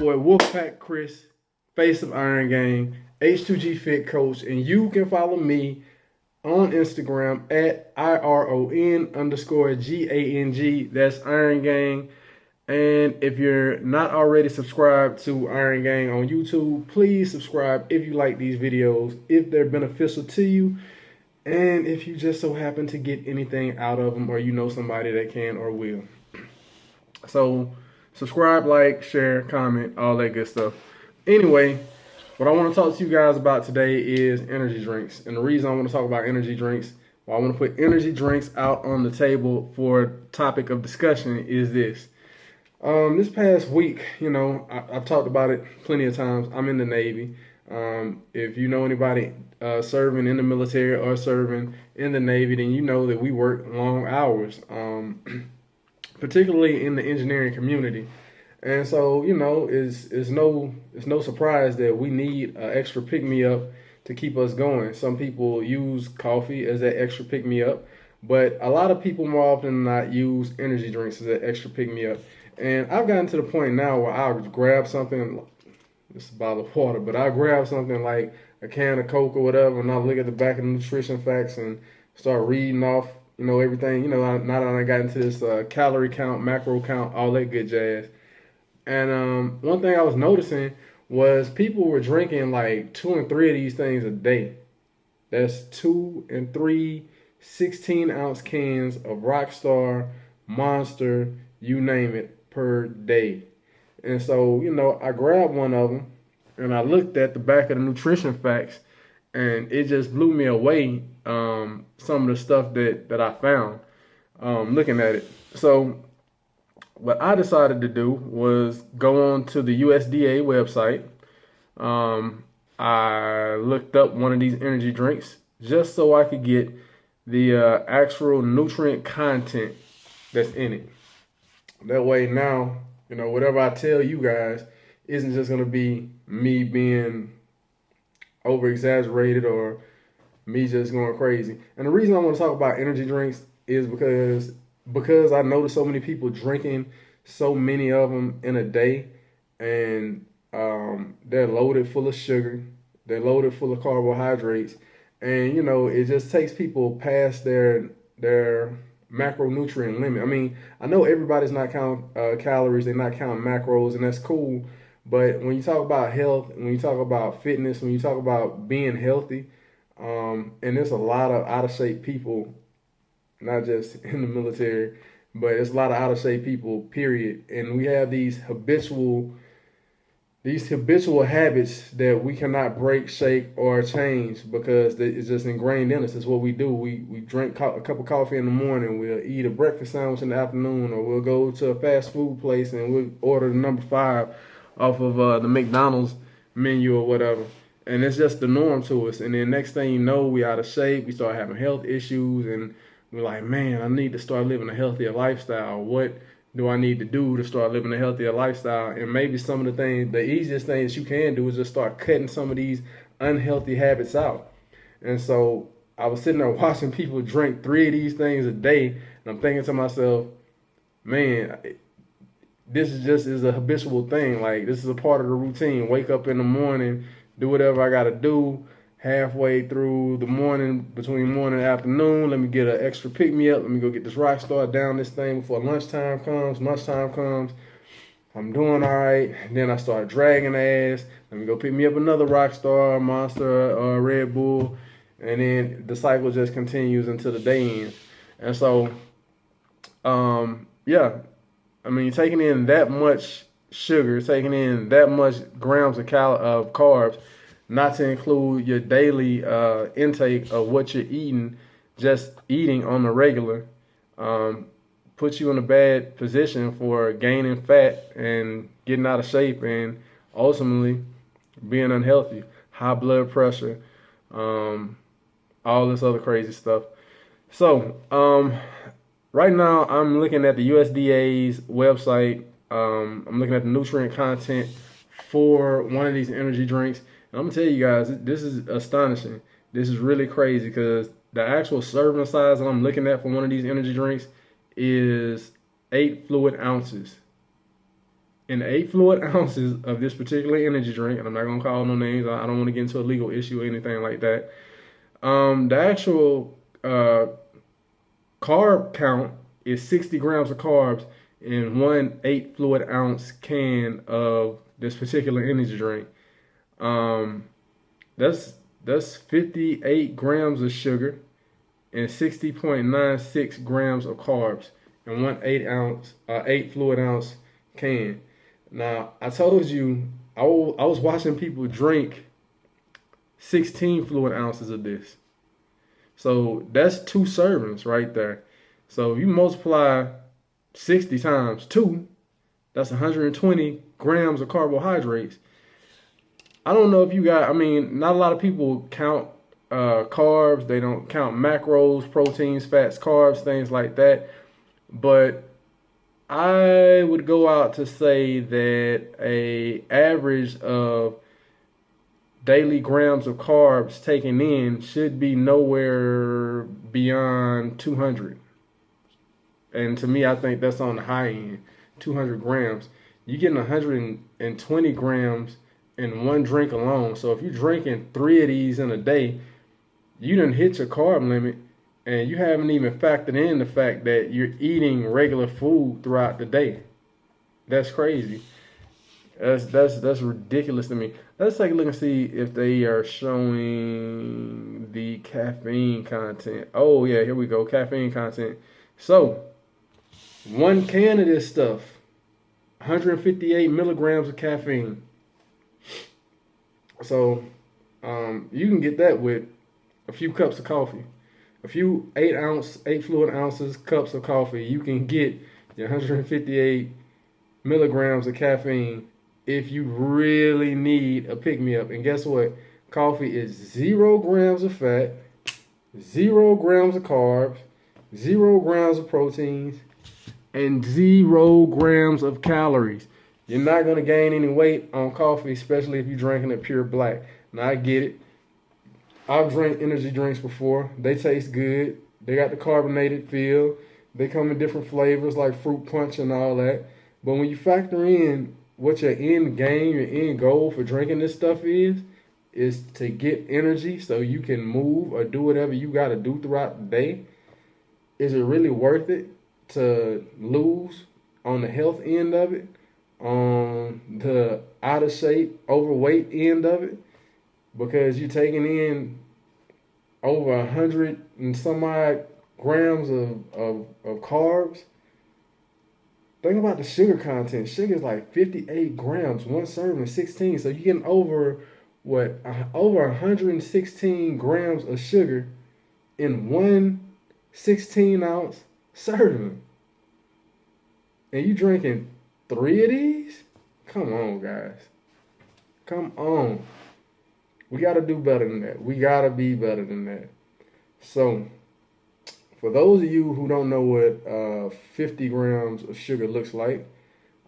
boy Wolfpack Chris, face of Iron Gang, H2G Fit Coach, and you can follow me on Instagram at IRON_GANG. That's Iron Gang. And if you're not already subscribed to Iron Gang on YouTube, please subscribe if you like these videos, if they're beneficial to you, and if you just so happen to get anything out of them or you know somebody that can or will. So subscribe, like, share, comment, all that good stuff. Anyway, what I want to talk to you guys about today is energy drinks. And the reason I want to talk about energy drinks, well, I want to put energy drinks out on the table for topic of discussion is this. This past week, I've talked about it plenty of times. I'm in the Navy. If you know anybody serving in the military or serving in the Navy, then you know that we work long hours, particularly in the engineering community. And so, it's no surprise that we need an extra pick-me-up to keep us going. Some people use coffee as that extra pick-me-up, but a lot of people more often than not use energy drinks as that extra pick-me-up. And I've gotten to the point now where I'll grab something, it's a bottle of water, but I'll grab something like a can of Coke or whatever, and I'll look at the back of the nutrition facts and start reading off, everything. Now that I got into this calorie count, macro count, all that good jazz. And one thing I was noticing was people were drinking like 2 and 3 of these things a day. That's 2 and 3 16-ounce cans of Rockstar, Monster, you name it, per day. And so, I grabbed one of them and I looked at the back of the nutrition facts, and it just blew me away, some of the stuff that I found looking at it. So what I decided to do was go on to the USDA website. I looked up one of these energy drinks just so I could get the actual nutrient content that's in it. That way now, whatever I tell you guys isn't just going to be me being over-exaggerated or me just going crazy. And the reason I want to talk about energy drinks is because I notice so many people drinking so many of them in a day, and they're loaded full of sugar, they're loaded full of carbohydrates, and it just takes people past their macronutrient limit. I mean, I know everybody's not counting calories, they're not counting macros, and that's cool. But when you talk about health, when you talk about fitness, when you talk about being healthy, and there's a lot of out of shape people, not just in the military, but it's a lot of out of shape people, period. And we have these habitual habits that we cannot break, shake, or change because it's just ingrained in us. It's what we do. We drink a cup of coffee in the morning. We'll eat a breakfast sandwich in the afternoon, or we'll go to a fast food place and we'll order the number 5 off of the McDonald's menu or whatever. And it's just the norm to us. And then next thing you know, we out of shape. We start having health issues, and we're like, man, I need to start living a healthier lifestyle. What do I need to do to start living a healthier lifestyle? And maybe some of the easiest things you can do is just start cutting some of these unhealthy habits out. And so I was sitting there watching people drink 3 of these things a day, and I'm thinking to myself, man, this is a habitual thing. Like, this is a part of the routine. Wake up in the morning, do whatever I got to do. Halfway through the morning, between morning and afternoon, let me get an extra pick-me-up. Let me go get this Rockstar down this thing before lunchtime comes. Lunchtime comes, I'm doing all right. Then I start dragging ass. Let me go pick me up another Rockstar, Monster, or Red Bull. And then the cycle just continues until the day ends. And so, yeah. I mean, taking in that much sugar, taking in that much grams of carbs, not to include your daily intake of what you're eating, just eating on the regular, puts you in a bad position for gaining fat and getting out of shape and ultimately being unhealthy, high blood pressure, all this other crazy stuff. So right now I'm looking at the USDA's website. I'm looking at the nutrient content for one of these energy drinks. And I'm gonna tell you guys, this is astonishing. This is really crazy because the actual serving size that I'm looking at for one of these energy drinks is 8 fluid ounces. in 8 fluid ounces of this particular energy drink, and I'm not gonna call no names. I don't want to get into a legal issue or anything like that. The actual carb count is 60 grams of carbs in one 8 fluid ounce can of this particular energy drink. That's 58 grams of sugar and 60.96 grams of carbs in one 8 fluid ounce can. Now, I told you I was watching people drink 16 fluid ounces of this. So that's 2 servings right there. So if you multiply 60 times 2, that's 120 grams of carbohydrates. I don't know if you got, I mean, not a lot of people count carbs. They don't count macros, proteins, fats, carbs, things like that. But I would go out to say that a average of daily grams of carbs taken in should be nowhere beyond 200. And to me, I think that's on the high end, 200 grams. You're getting 120 grams in one drink alone. So if you're drinking 3 of these in a day, you done hit your carb limit, and you haven't even factored in the fact that you're eating regular food throughout the day. That's crazy. That's ridiculous to me. Let's take a look and see if they are showing the caffeine content. Oh yeah, here we go, caffeine content. So 1 can of this stuff, 158 milligrams of caffeine. So you can get that with a few cups of coffee. A few 8 fluid ounces cups of coffee, you can get your 158 milligrams of caffeine if you really need a pick-me-up. And guess what? Coffee is 0 grams of fat, 0 grams of carbs, 0 grams of proteins, and 0 grams of calories. You're not going to gain any weight on coffee, especially if you're drinking it pure black. Now, I get it. I've drank energy drinks before. They taste good. They got the carbonated feel. They come in different flavors like fruit punch and all that. But when you factor in what your end game, your end goal for drinking this stuff is to get energy so you can move or do whatever you got to do throughout the day, is it really worth it to lose on the health end of it, on the out of shape, overweight end of it? Because you're taking in over 100 and some odd grams of carbs. Think about the sugar content. Sugar is like 58 grams, one serving 16. So you're getting over 116 grams of sugar in one 16-ounce serving. And you drinking 3 of these? Come on, guys. Come on. We got to do better than that. We got to be better than that. So, for those of you who don't know what 50 grams of sugar looks like,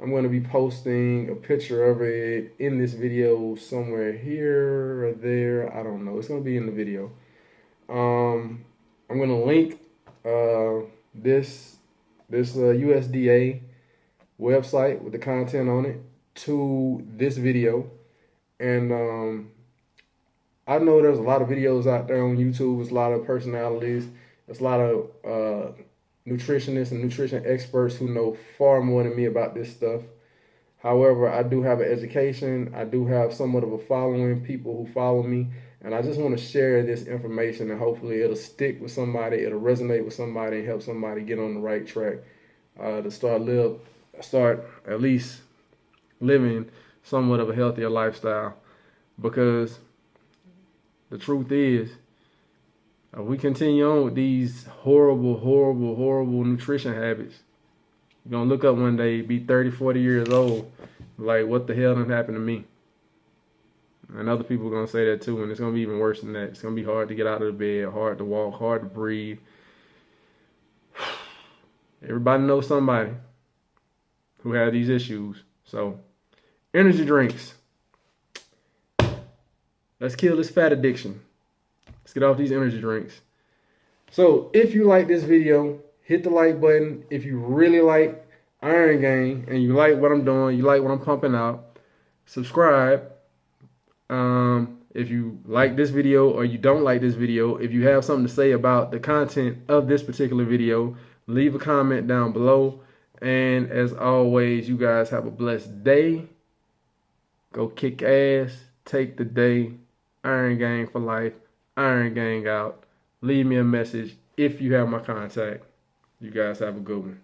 I'm going to be posting a picture of it in this video somewhere here or there. I don't know. It's going to be in the video. I'm going to link this USDA website with the content on it to this video. And I know there's a lot of videos out there on YouTube. There's a lot of personalities. There's a lot of nutritionists and nutrition experts who know far more than me about this stuff. However, I do have an education. I do have somewhat of a following, people who follow me. And I just want to share this information, and hopefully it'll stick with somebody. It'll resonate with somebody and help somebody get on the right track to start at least living somewhat of a healthier lifestyle. Because the truth is, if we continue on with these horrible nutrition habits, you're going to look up one day, be 30, 40 years old, like, what the hell done happened to me? And other people are going to say that too, and it's going to be even worse than that. It's going to be hard to get out of the bed, hard to walk, hard to breathe. Everybody knows somebody who had these issues. So, energy drinks. Let's kill this fat addiction. Let's get off these energy drinks. So if you like this video, hit the like button. If you really like Iron Gang, and you like what I'm doing, you like what I'm pumping out, subscribe. If you like this video or you don't like this video, if you have something to say about the content of this particular video, leave a comment down below. And as always, you guys have a blessed day. Go kick ass, take the day. Iron Gang for life. Iron Gang out. Leave me a message if you have my contact. You guys have a good one.